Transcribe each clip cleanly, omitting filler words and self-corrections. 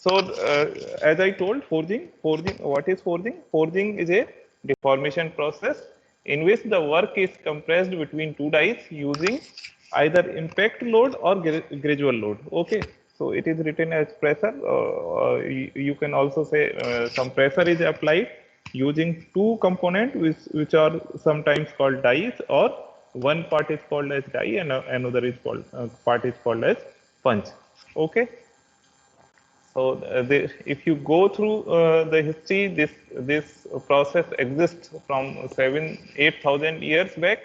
So as I told, forging, what is forging? Forging is a deformation process in which the work is compressed between two dies using either impact load or gradual load. Okay, so it is written as pressure. You can also say some pressure is applied using two components which are sometimes called dies, or one part is called as die and another is called part is called as punch. Okay. So if you go through the history, this process exists from 7-8,000 years back.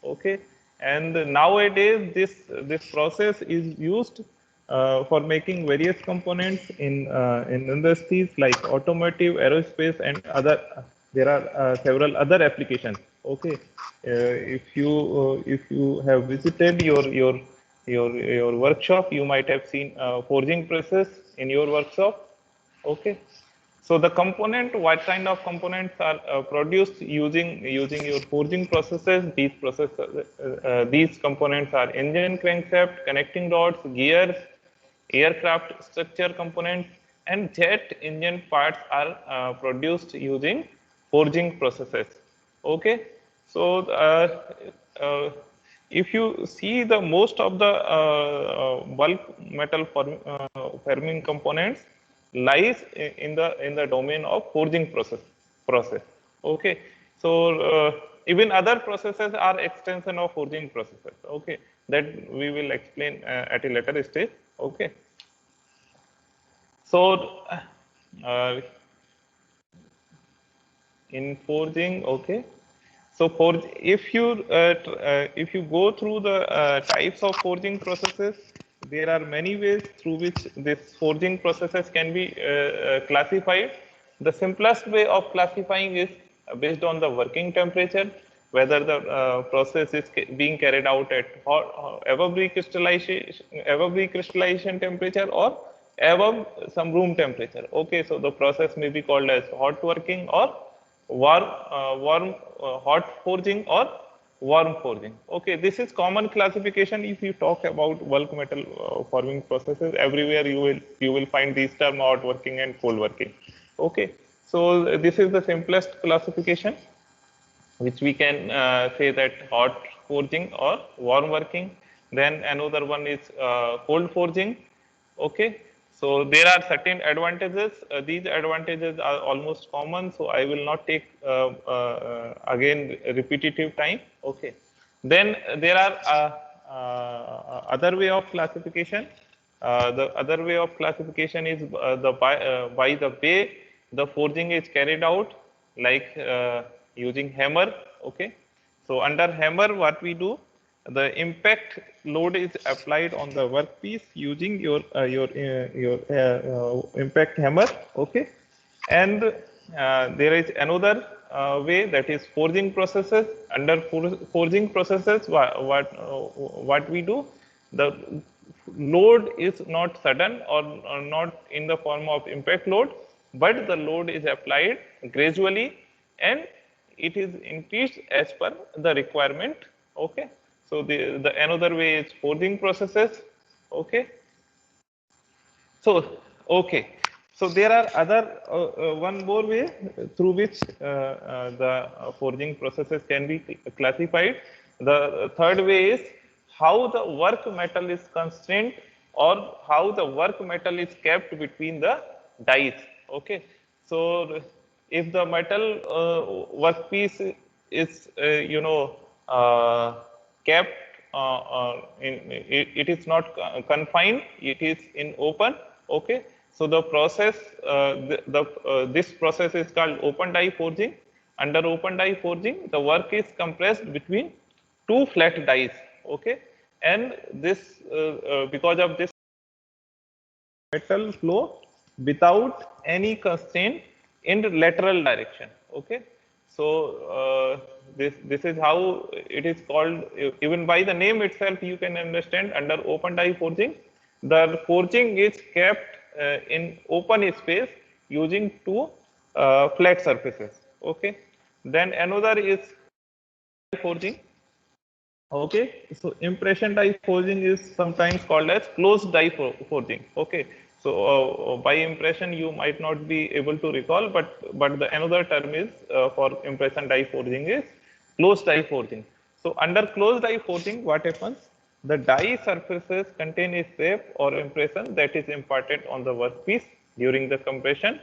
Okay, and nowadays this process is used for making various components in industries like automotive, aerospace, and other. There are several other applications. Okay, if you have visited your workshop, you might have seen forging presses in your workshop. Okay, so the component, what kind of components are produced using your forging processes? These components are engine, crankshaft, connecting rods, gears, aircraft structure components, and jet engine parts are produced using forging processes. Okay, so if you see the most of the bulk metal forming components lies in the domain of forging process. Okay, so even other processes are extension of forging processes. Okay, that we will explain at a later stage. Okay, so in forging, okay, so if you go through the types of forging processes, there are many ways through which this forging processes can be classified. The simplest way of classifying is based on the working temperature, whether the process is being carried out at above recrystallization temperature or above some room temperature. Okay, so the process may be called as hot working or hot forging or warm forging. Okay, this is common classification. If you talk about bulk metal forming processes, everywhere you will find these terms, hot working and cold working. Okay, so this is the simplest classification, which we can say that hot forging or warm working. Then another one is cold forging. Okay, so there are certain advantages. These advantages are almost common, so I will not take again repetitive time. Okay, then there are other way of classification. The other way of classification is by the way the forging is carried out, like using hammer. Okay, so under hammer, what we do, the impact load is applied on the workpiece using your impact hammer. Okay, and there is another way, that is forging processes. Under forging processes, what we do, the load is not sudden or not in the form of impact load, but the load is applied gradually and it is increased as per the requirement. Okay, so the another way is forging processes. Okay, so okay, so there are other one more way through which the forging processes can be classified. The third way is how the work metal is constrained or how the work metal is kept between the dies. Okay, so if the metal workpiece is kept it is not confined, it is in open. Okay, so the process this process is called open die forging. Under open die forging, the work is compressed between two flat dies. Okay, and this because of this, metal flow without any constraint in the lateral direction. Okay, so this is how it is called. Even by the name itself, you can understand. Under open die forging, the forging is kept in open space using two flat surfaces. Okay, then another is forging. Okay, so impression die forging is sometimes called as closed die forging. Okay, So by impression you might not be able to recall, but the another term is for impression die forging is closed die forging. So under closed die forging, what happens? The die surfaces contain a shape or impression that is imparted on the workpiece during the compression,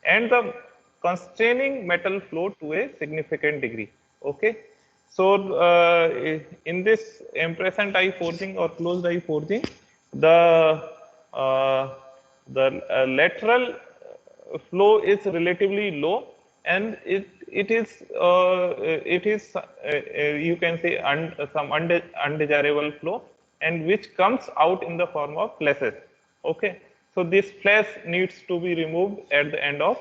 and the constraining metal flow to a significant degree. Okay. So in this impression die forging or closed die forging, the uh, lateral flow is relatively low, and it is you can say some undesirable flow, and which comes out in the form of flashes. Okay, so this flash needs to be removed at the end of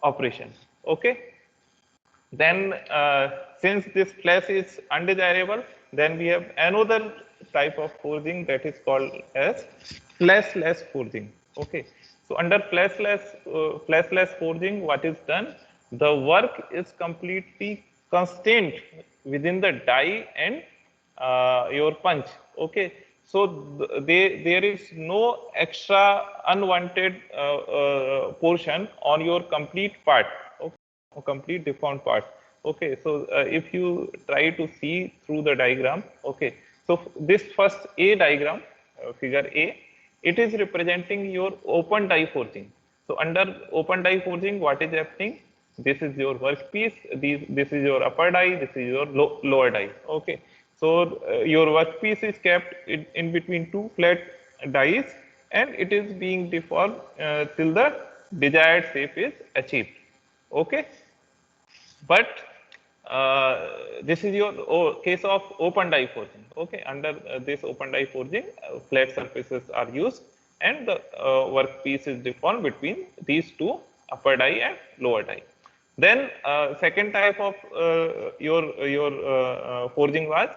operation. Okay, then since this flash is undesirable, then we have another type of forging that is called as flashless forging. Okay, so under flashless forging, what is done? The work is completely constrained within the die and your punch. Okay, so there is no extra unwanted portion on your complete part. Okay, complete deformed part. Okay, so if you try to see through the diagram, okay, so this first A diagram, figure A, it is representing your open die forging. So under open die forging, what is happening? This is your workpiece, this is your upper die, this is your lower die. Okay, so your workpiece is kept in between two flat dies, and it is being deformed till the desired shape is achieved. Okay, but this is your case of open die forging. Okay, under this open die forging, flat surfaces are used, and the workpiece is deformed between these two, upper die and lower die. Then second type of your forging was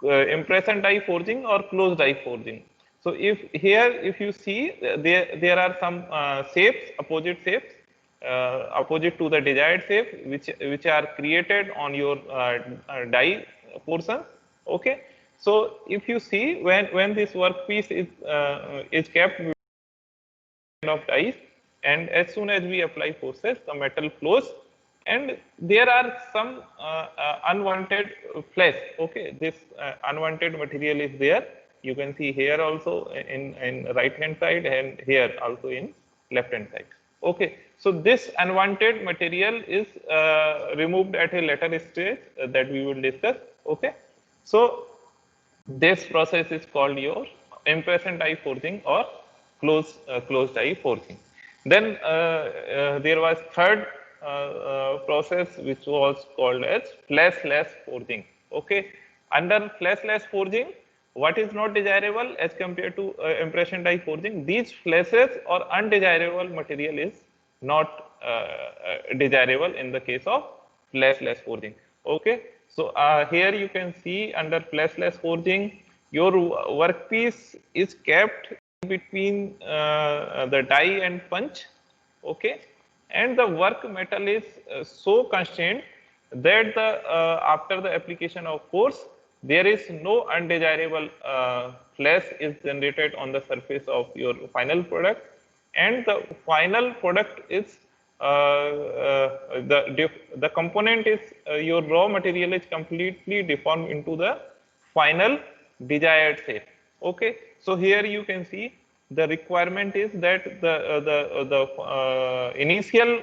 impression die forging or closed die forging. So if you see, there are some shapes, opposite shapes, opposite to the desired shape, which are created on your die portion. Okay, so if you see, when this workpiece is kept of dies, and as soon as we apply forces, the metal flows, and there are some unwanted flash. Okay, this unwanted material is there. You can see here also in right hand side, and here also in left hand side. Okay, so this unwanted material is removed at a later stage that we will discuss. Okay, so this process is called your impression die forging or closed die forging. Then there was third process, which was called as flashless forging. Okay, under flashless forging, what is not desirable as compared to impression die forging? These flashes or undesirable material is not desirable in the case of flashless forging. Okay, so here you can see under flashless forging, your workpiece is kept between the die and punch. Okay, and the work metal is so constrained that after the application of force, there is no undesirable flash is generated on the surface of your final product, and the final product is the component is your raw material is completely deformed into the final desired shape. Okay, so here you can see the requirement is that the initial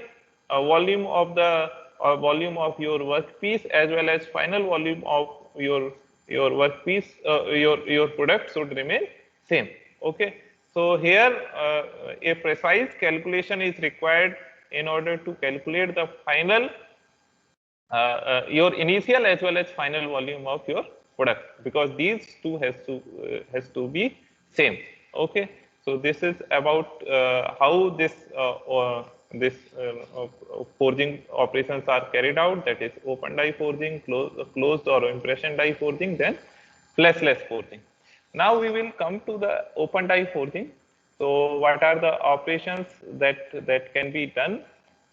volume of your workpiece as well as final volume of your workpiece, your product should remain same. Okay, so here a precise calculation is required in order to calculate the final your initial as well as final volume of your product, because these two has to be same. Okay, so this is about how this forging operations are carried out, that is open die forging, closed or impression die forging, then flashless forging. Now we will come to the open die forging. So what are the operations that can be done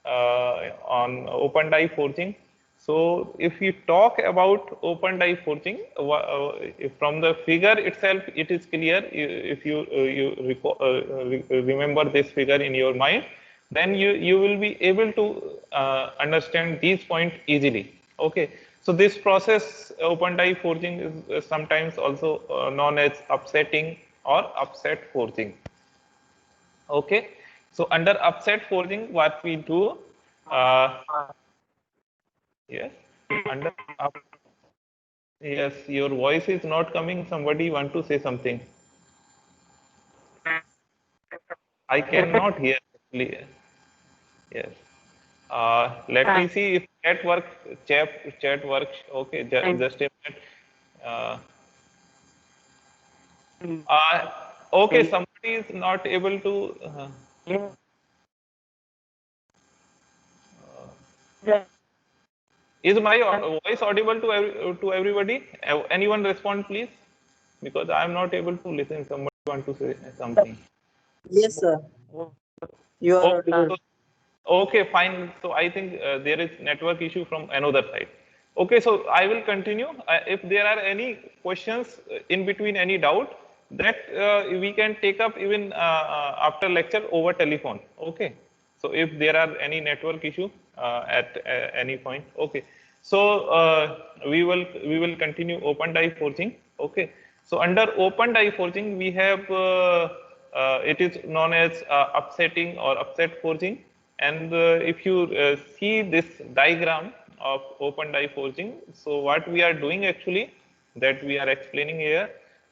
on open die forging? So if you talk about open die forging, from the figure itself, it is clear. If you remember this figure in your mind, then you will be able to understand these points easily. Okay. So this process, open die forging, is sometimes also known as upsetting or upset forging. Okay. So under upset forging, what we do, yes, under up. Yes, your voice is not coming. Somebody want to say something. I cannot hear actually. Yes. Let me see if chat works. Okay, just a minute. Uh, okay, somebody is not able to. Is my voice audible to everybody? Anyone respond, please? Because I am not able to listen. Somebody want to say something. Yes, sir. You are Okay, audible. okay, fine. So I think there is network issue from another side. Okay, so I will continue. If there are any questions in between, any doubt, that we can take up even after lecture over telephone. Okay. So if there are any network issue at any point, okay. So we will continue open die forging. Okay. So under open die forging, we have it is known as upsetting or upset forging. And if you see this diagram of open die forging, so what we are doing actually, that we are explaining here.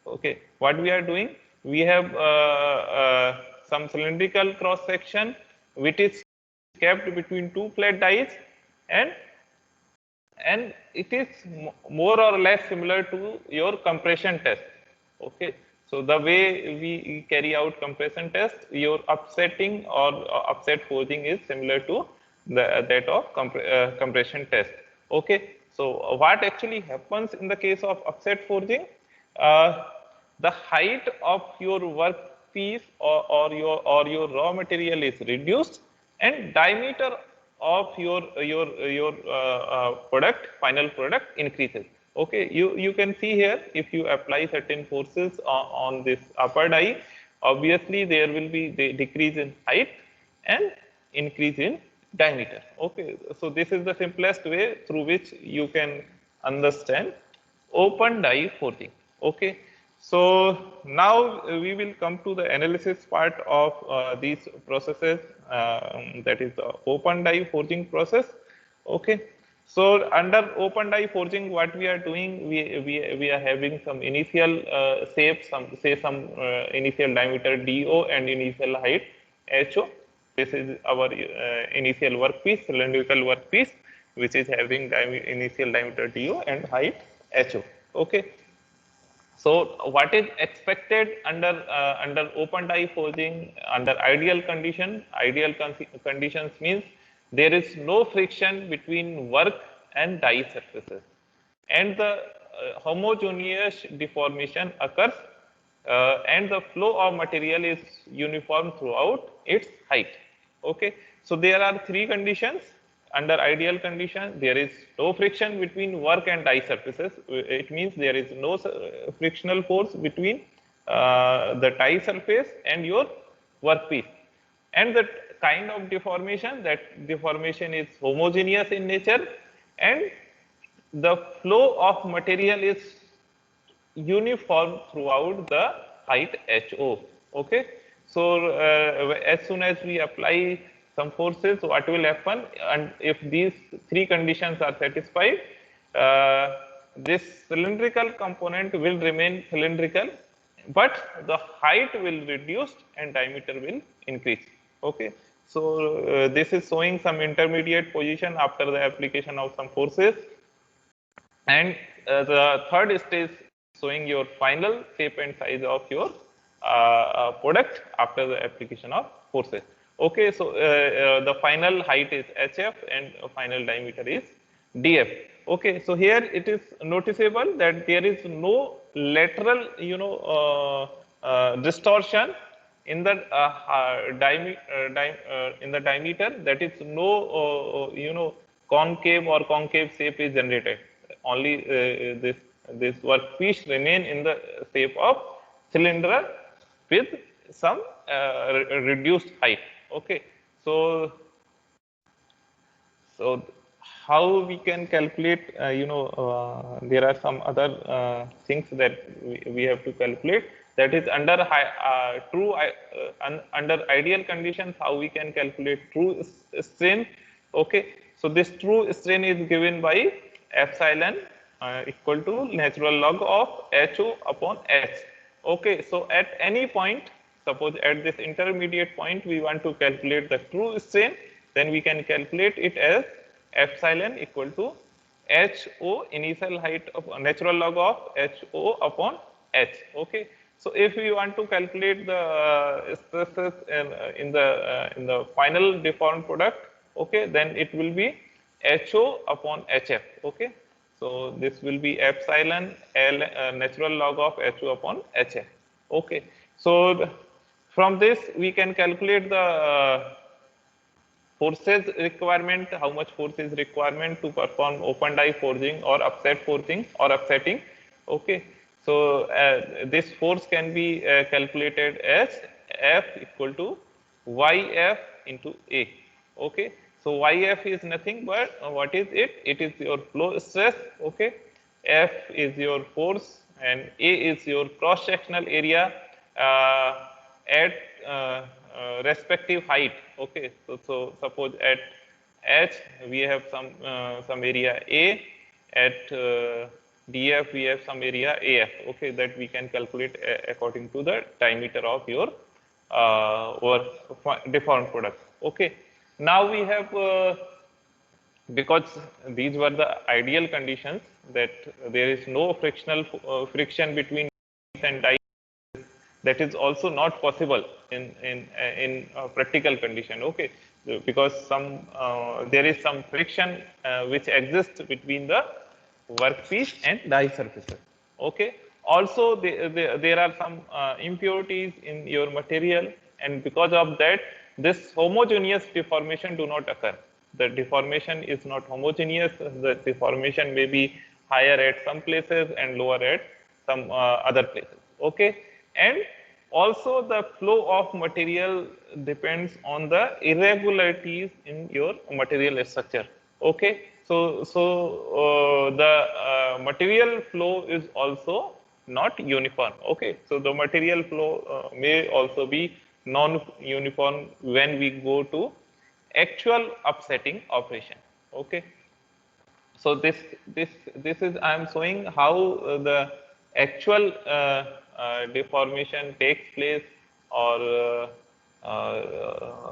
Okay, what we are doing, we have some cylindrical cross section which is kept between two flat dies, and it is more or less similar to your compression test. Okay, so the way we carry out compression test, your upsetting or upset forging is similar to that of compression test. Okay, so what actually happens in the case of upset forging? The height of your workpiece or your raw material is reduced, and diameter of your product, final product, increases. Okay, you can see here, if you apply certain forces on this upper die, obviously there will be the decrease in height and increase in diameter. Okay, so this is the simplest way through which you can understand open die forging. Okay, so now we will come to the analysis part of these processes, that is the open die forging process. Okay, so under open die forging, what we are doing, we are having some initial shape, some initial diameter DO and initial height HO. This is our initial workpiece, cylindrical workpiece, which is having initial diameter DO and height HO. Okay. So what is expected under open die forging under ideal condition? Ideal conditions means there is no friction between work and die surfaces, and the homogeneous deformation occurs, and the flow of material is uniform throughout its height. Okay, so there are three conditions. Under ideal condition, there is no friction between work and die surfaces. It means there is no frictional force between the die surface and your workpiece. And the kind of deformation, that deformation is homogeneous in nature, and the flow of material is uniform throughout the height HO. Okay, so as soon as we apply some forces, what will happen? And if these three conditions are satisfied, this cylindrical component will remain cylindrical, but the height will reduce and diameter will increase. Okay, so this is showing some intermediate position after the application of some forces, and the third stage showing your final shape and size of your product after the application of forces. Okay, so the final height is HF and final diameter is DF. Okay, so here it is noticeable that there is no lateral, distortion in the diameter. That is no, concave or concave shape is generated. Only this workpiece remain in the shape of cylinder with some reduced height. Okay, so how we can calculate, there are some other things that we have to calculate, that is under under ideal conditions, how we can calculate true strain. Okay, so this true strain is given by epsilon equal to natural log of HO upon H. Okay, so at any point, suppose at this intermediate point we want to calculate the true strain, then we can calculate it as epsilon equal to HO initial height of natural log of HO upon H. Okay, so if we want to calculate the stresses in the final deformed product, okay, then it will be HO upon HF. Okay, so this will be epsilon L natural log of HO upon HF. Okay, so from this we can calculate the forces requirement, how much force is requirement to perform open die forging or upset forging or upsetting. Okay, so this force can be calculated as F equal to YF into A. Okay, so YF is nothing but what is it? It is your flow stress. Okay, F is your force and A is your cross sectional area at respective height. Okay, so suppose at H we have some area A, at DF we have some area AF. Okay, that we can calculate according to the diameter of your deformed product. Okay, now we have because these were the ideal conditions, that there is no frictional friction between and die, that is also not possible in practical condition. Okay, because there is some friction which exists between the workpiece and die surfaces. Okay, also there are some impurities in your material, and because of that this homogeneous deformation do not occur. The deformation is not homogeneous. The deformation may be higher at some places and lower at some other places. Okay, and also the flow of material depends on the irregularities in your material structure. Okay, so the material flow is also not uniform. Okay, so the material flow may also be non-uniform when we go to actual upsetting operation. Okay, so this is I am showing how the actual deformation takes place, or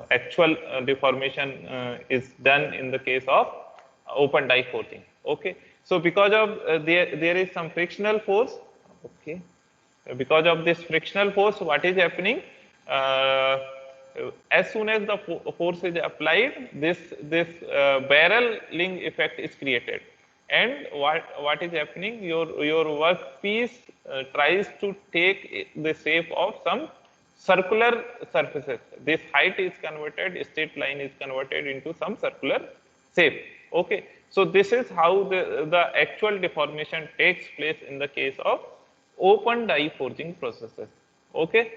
actual deformation is done in the case of open die forging. Okay, so because of there is some frictional force. Okay, because of this frictional force, what is happening? As soon as the force is applied, this barreling effect is created, and what is happening? Your workpiece tries to take the shape of some circular surfaces. This height is converted, straight line is converted into some circular shape. Okay, so this is how the actual deformation takes place in the case of open die forging processes. Okay,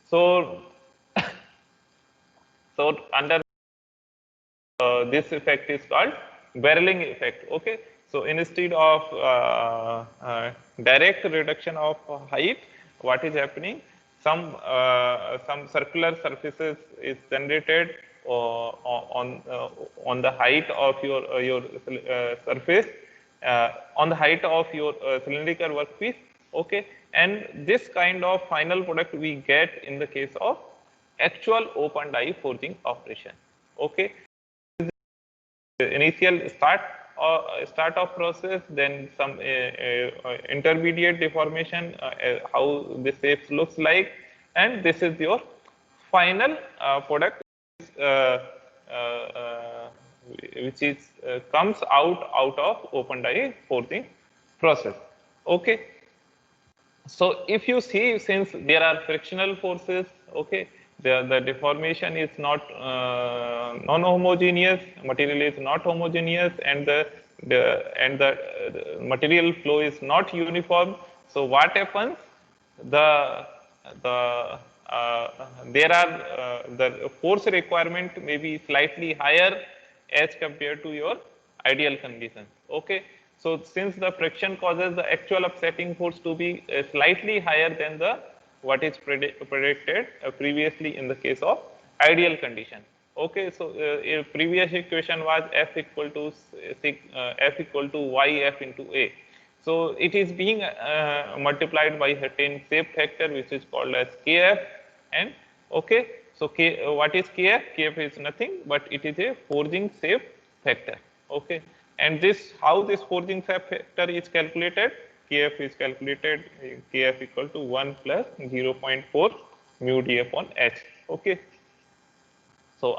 so so under this effect is called barreling effect. Okay, so instead of direct reduction of height, what is happening? Some circular surfaces is generated on the height of your surface, on the height of your cylindrical workpiece. Okay, and this kind of final product we get in the case of actual open die forging operation. Okay, initial start of process, then some intermediate deformation, how the shape looks like, and this is your final product which is comes out of open die forging process. Okay, so if you see, since there are frictional forces, okay, the deformation is not non-homogeneous, material is not homogeneous, and the material flow is not uniform. So what happens? The there are the force requirement may be slightly higher as compared to your ideal conditions. Okay, so since the friction causes the actual upsetting force to be slightly higher than the what is predicted previously in the case of ideal condition. Okay, so previous equation was F equal to F equal to YF into A. So it is being multiplied by certain shape factor which is called as KF. And okay, so what is KF? KF is nothing but it is a forging shape factor. Okay, and this how this forging shape factor is calculated? KF is calculated KF equal to 1 plus 0.4 mu d upon h. Okay, so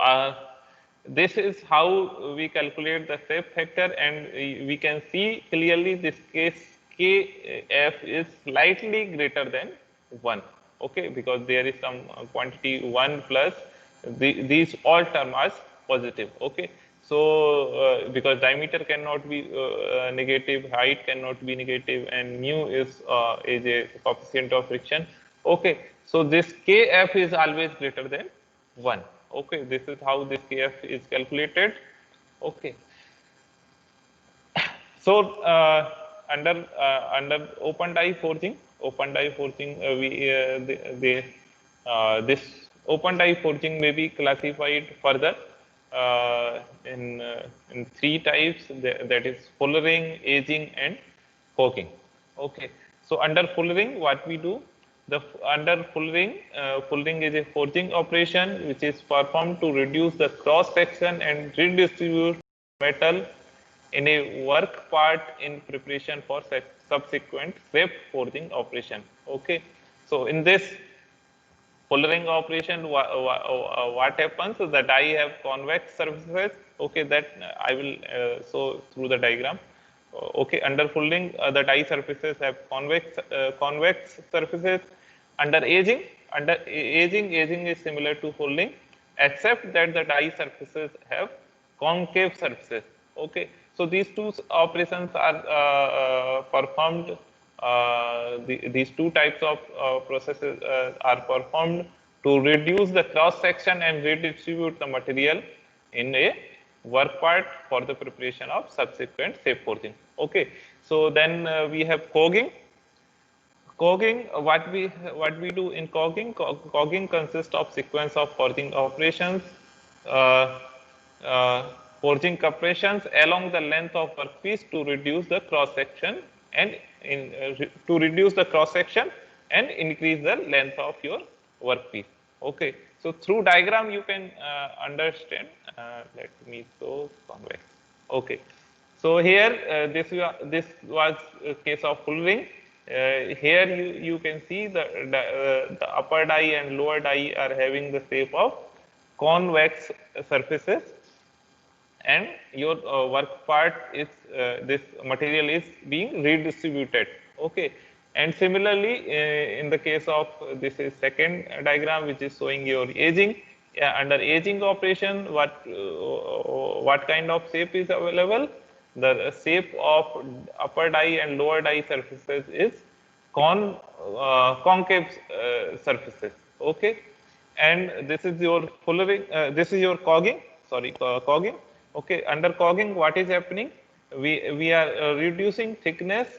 this is how we calculate the shape factor, and we can see clearly this case KF is slightly greater than 1. Okay, because there is some quantity 1 plus these all terms are positive. Okay, so because diameter cannot be negative, height cannot be negative, and mu is a coefficient of friction. Okay, so this KF is always greater than 1. Okay, this is how this KF is calculated. Okay, so under open die forging, this open die forging may be classified further in three types, that is fullering, aging, and coking. Okay, so under fullering, what we do? Under fullering, fullering is a forging operation which is performed to reduce the cross section and redistribute metal in a work part in preparation for subsequent shape forging operation. Okay, so in this fullering operation, what happens? The die have convex surfaces. Okay, that I will show through the diagram. Okay, under fullering, the die surfaces have convex surfaces. Under aging, aging is similar to fullering, except that the die surfaces have concave surfaces. Okay, so these two operations are performed. These two types of processes are performed to reduce the cross section and redistribute the material in a work part for the preparation of subsequent shape forging. Okay, so then we have cogging. Cogging, what we do in cogging? Cogging consists of sequence of forging operations, uh, forging compressions along the length of workpiece to reduce the cross section and to reduce the cross section and increase the length of your workpiece. Okay, so through diagram you can understand. Let me show convex. Okay, so here this was a case of fullering. Here you can see the upper die and lower die are having the shape of convex surfaces, and your work part is this material is being redistributed. Okay, and similarly in the case of this is second diagram which is showing your aging. Under aging operation, what kind of shape is available? The shape of upper die and lower die surfaces is concave surfaces. Okay, and this is your fullering. This is your cogging. Sorry, cogging. Okay, under cogging, what is happening? We are reducing thickness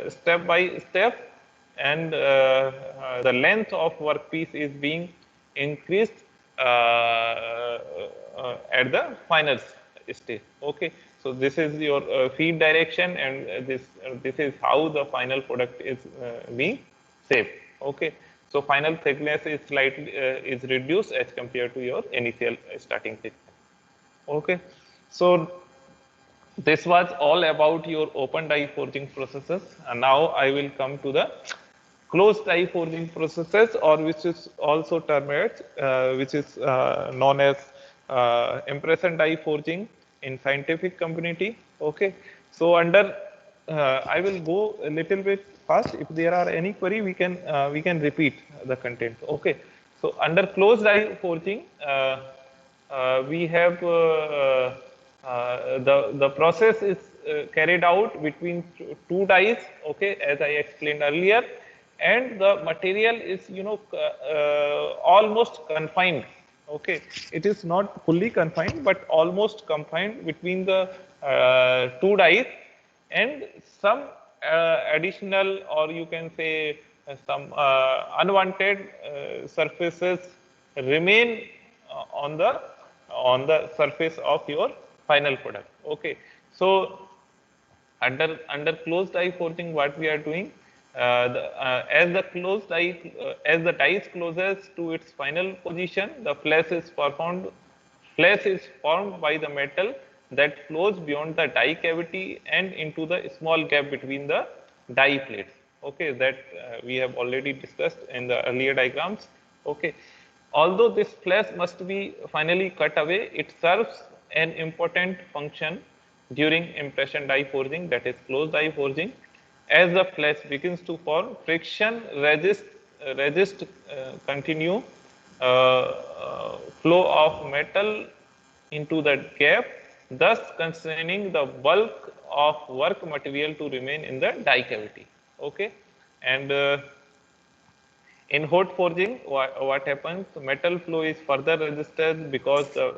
step by step, and the length of workpiece is being increased at the final stage. Okay, so this is your feed direction, and this is how the final product is being shaped. Okay, so final thickness is slightly is reduced as compared to your initial starting thickness. Okay, so this was all about your open die forging processes, and now I will come to the closed die forging processes, or which is also termed which is known as impression die forging in scientific community. Okay, so under I will go a little bit fast. If there are any query, we can repeat the content. Okay, So under closed die forging, we have the process is carried out between two dies, okay, as I explained earlier, and the material is almost confined, okay. It is not fully confined but almost confined between the two dies, and some additional, or you can say some unwanted surfaces remain on the surface of your final product, okay. So under closed die forging, what we are doing, as the closed die as the dice closes to its final position, the flash is formed by the metal that flows beyond the die cavity and into the small gap between the die plates, okay, that we have already discussed in the earlier diagrams, okay. Although this flash must be finally cut away, it serves an important function during impression die forging, that is closed die forging. As the flash begins to form, friction resist continue flow of metal into the gap, thus constraining the bulk of work material to remain in the die cavity, okay. And in hot forging, what happens? Metal flow is further resisted because the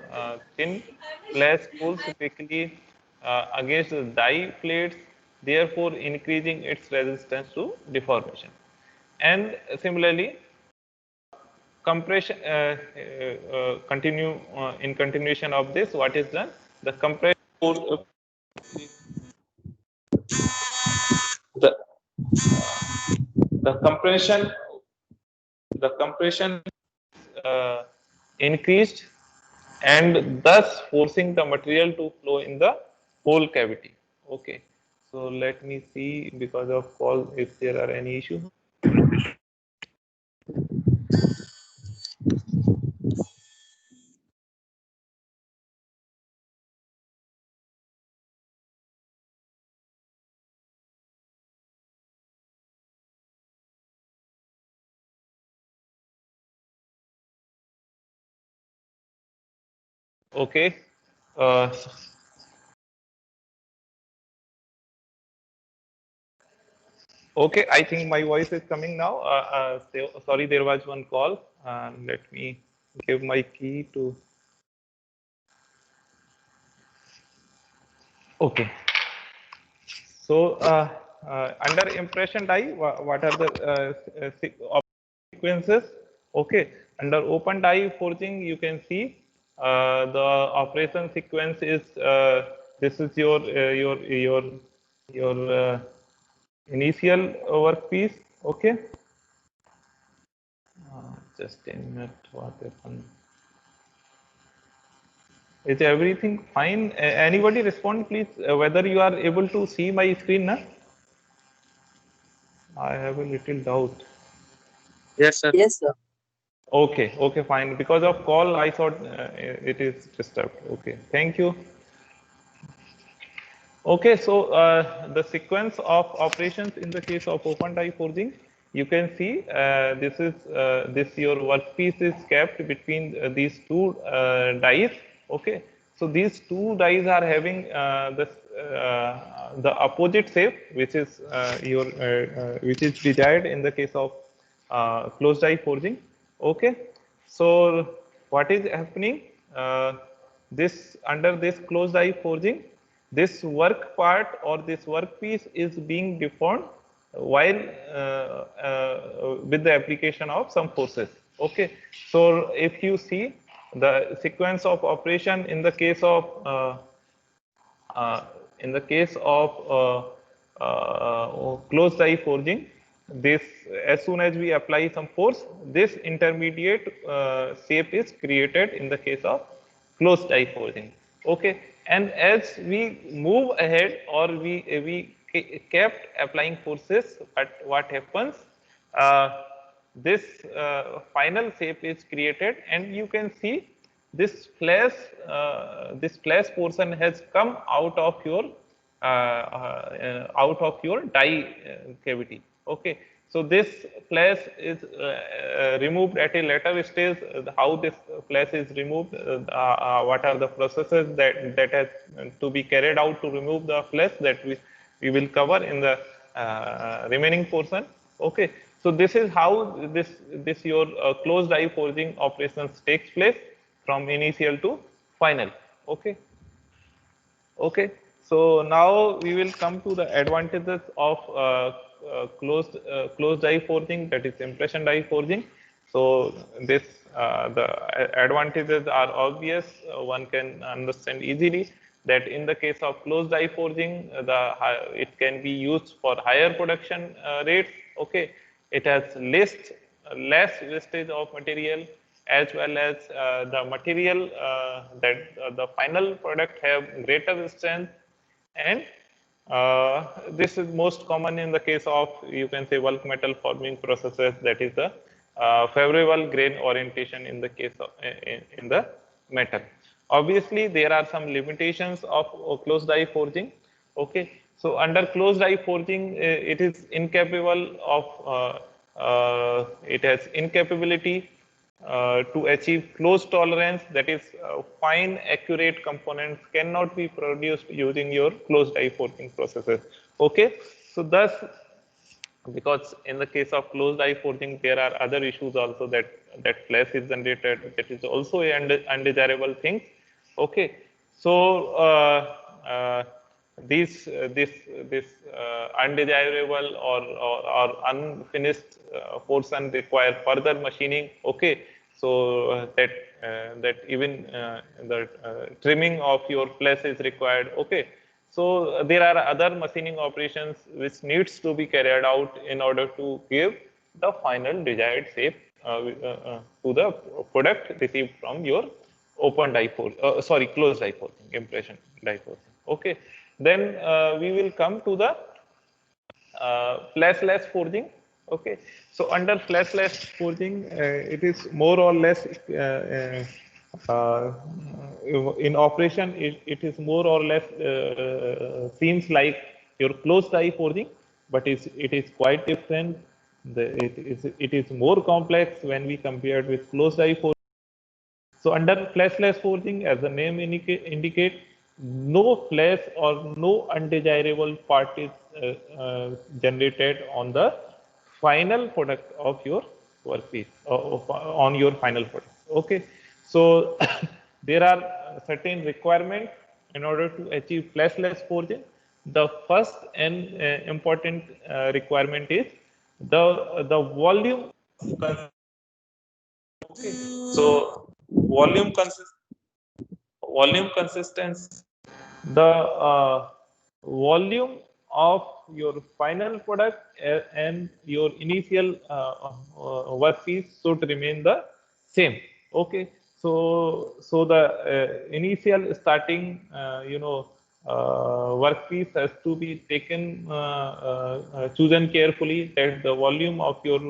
thin flash pulls quickly against the die plates, therefore increasing its resistance to deformation. And similarly, compression continue in continuation of this. What is done? The compression the the compression the compression uh, increased, and thus forcing the material to flow in the whole cavity, okay. So let me see, because of call, if there are any issue. Okay, uh, okay, I think my voice is coming now. Sorry, there was one call. Let me give my key to. Okay. So under impression die, what are the sequences? Okay, under open die forging, you can see the operation sequence is this is your initial workpiece. Okay, just a minute. What happened? Is everything fine? Anybody respond, please? Whether you are able to see my screen, na? I have a little doubt. Yes, sir. Yes, sir. Okay, okay, fine. Because of call, I thought it is disturbed. Okay, thank you. Okay, so the sequence of operations in the case of open die forging, you can see this your workpiece is kept between these two dies. Okay, so these two dies are having the opposite shape, which is which is desired in the case of closed die forging. Okay, so what is happening? This under this closed die forging, this work part or this workpiece is being deformed while with the application of some forces. Okay, so if you see the sequence of operation in the case of uh, closed die forging, this as soon as we apply some force, this intermediate shape is created in the case of closed die forging. Okay, and as we move ahead, or we kept applying forces, but what happens? This final shape is created, and you can see this flash portion has come out of your die cavity. Okay, So this flash is removed at a later stage. How this flash is removed, what are the processes that has to be carried out to remove the flash, that we will cover in the remaining portion. Okay, so this is how this your closed die forging operations takes place from initial to final. Okay. Okay, so now we will come to the advantages of closed die forging, that is impression die forging. So this the advantages are obvious. One can understand easily that in the case of closed die forging, it can be used for higher production rates. Okay, it has less wastage of material, as well as the material that the final product have greater strength, and this is most common in the case of, you can say, bulk metal forming processes, that is the favorable grain orientation in the case of in the metal. Obviously there are some limitations of closed die forging. Okay, so under closed die forging, it is incapable of it has incapability to achieve close tolerance, that is fine accurate components cannot be produced using your closed die forging processes. Okay, so thus, because in the case of closed die forging there are other issues also, that flash is generated, that is also a undesirable thing. Okay, so this undesirable or unfinished portion require further machining. Okay, so that even the trimming of your flash is required. Okay, so there are other machining operations which needs to be carried out in order to give the final desired shape to the product received from your open die forging, closed die forging, impression die forging. Okay, then we will come to the flashless forging. Okay, so under flashless forging, it is more or less in operation. It is more or less seems like your closed die forging, but it is quite different. It is more complex when we compare it with closed die forging. So under flashless forging, as the name indicate, no flash or no undesirable part is generated on the final product of your workpiece, on your final product. Okay, so there are certain requirements in order to achieve flashless forging. The first and important requirement is the volume. Okay, so volume consist volume consistency, the volume of your final product and your initial workpiece should remain the same. Okay, so the initial starting workpiece has to be taken chosen carefully, that the volume of your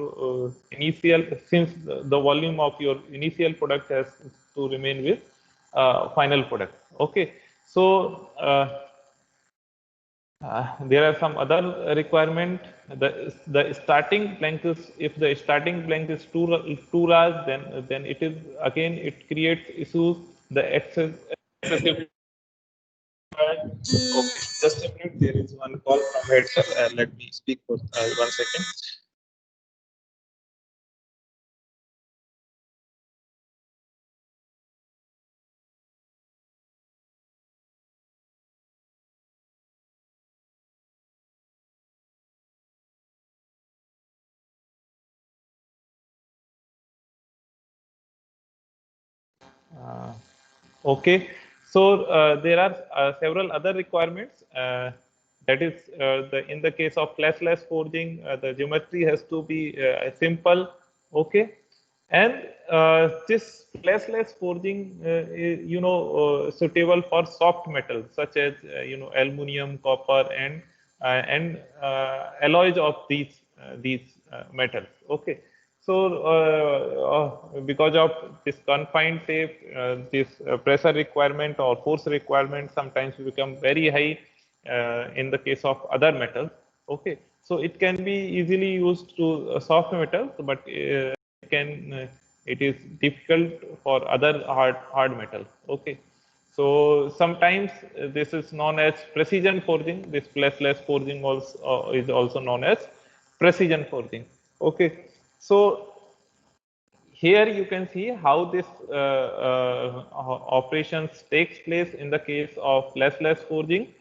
initial, since the volume of your initial product has to remain with final product. Okay, so there are some other requirement. The starting length is, if the starting length is too large, then it is again, it creates issues. The excessive. Okay, just a minute. There is one call from head, sir. Let me speak for 1 second. Okay, so there are several other requirements. That is, in the case of flashless forging, the geometry has to be simple. Okay, and this flashless forging, suitable for soft metals such as aluminum, copper, and alloys of these metals. Okay, so because of this confined shape, this pressure requirement or force requirement sometimes become very high in the case of other metals. Okay, So it can be easily used to soft metals, but it is difficult for other hard metals. Okay. So sometimes this is known as precision forging. This fleshless forging also is also known as precision forging. Okay. So here you can see how this operations takes place in the case of fleshless forging.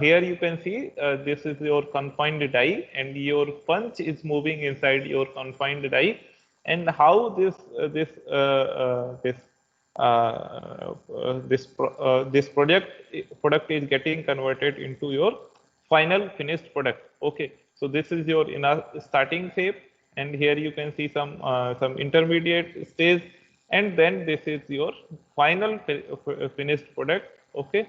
Here you can see this is your confined die, and your punch is moving inside your confined die, and how this product is getting converted into your final finished product. Okay, so this is your inner starting shape, and here you can see some intermediate stage, and then this is your final finished product. Okay,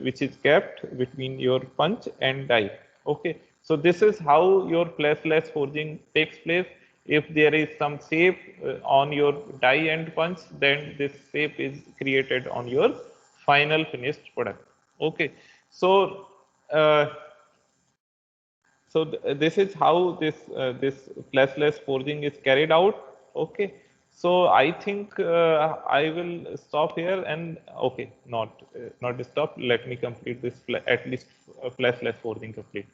which is kept between your punch and die. Okay, so this is how your fleshless forging takes place. If there is some shape on your die and punch, then this shape is created on your final finished product. Okay, so uh, this is how this fleshless forging is carried out. Okay, so I think I will stop here, and okay, not stop. Let me complete this at least fleshless forging complete.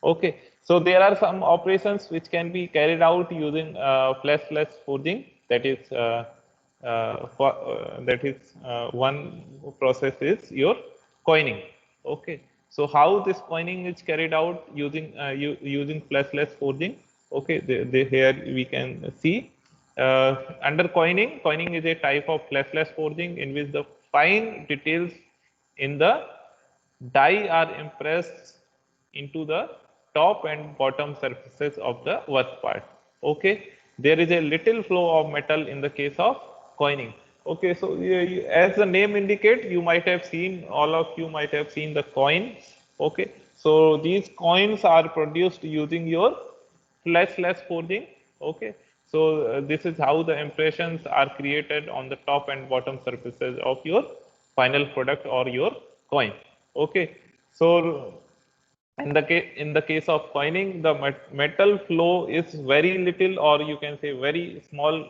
Okay, so there are some operations which can be carried out using fleshless forging. That is one process is your coining. Okay, so how this coining is carried out using using fleshless forging? Okay, here we can see under coining. Coining is a type of fleshless forging in which the fine details in the die are impressed into the top and bottom surfaces of the work part. Okay, there is a little flow of metal in the case of coining. Okay, so as the name indicate, you might have seen, all of you might have seen the coins. Okay, so these coins are produced using your fleshless forging. Okay, so this is how the impressions are created on the top and bottom surfaces of your final product or your coin. Okay, so in the case of coining, the metal flow is very little, or you can say very small.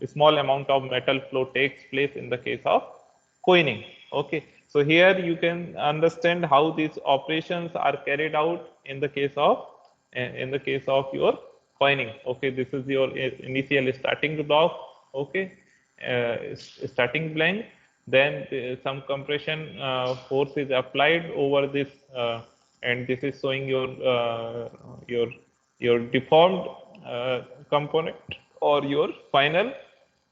Small amount of metal flow takes place in the case of coining. Okay, so here you can understand how these operations are carried out in the case of your coining. Okay, this is your initial starting block. Okay, starting blank, then some compression force is applied over this, and this is showing your deformed component or your final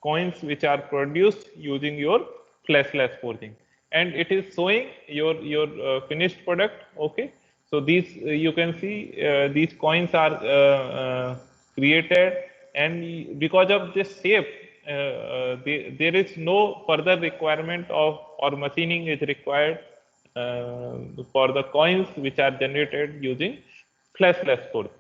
coins which are produced using your fleshless forging, and it is showing your finished product. Okay, so these you can see these coins are created, and because of this shape there is no further requirement of or machining is required for the coins which are generated using fleshless forging.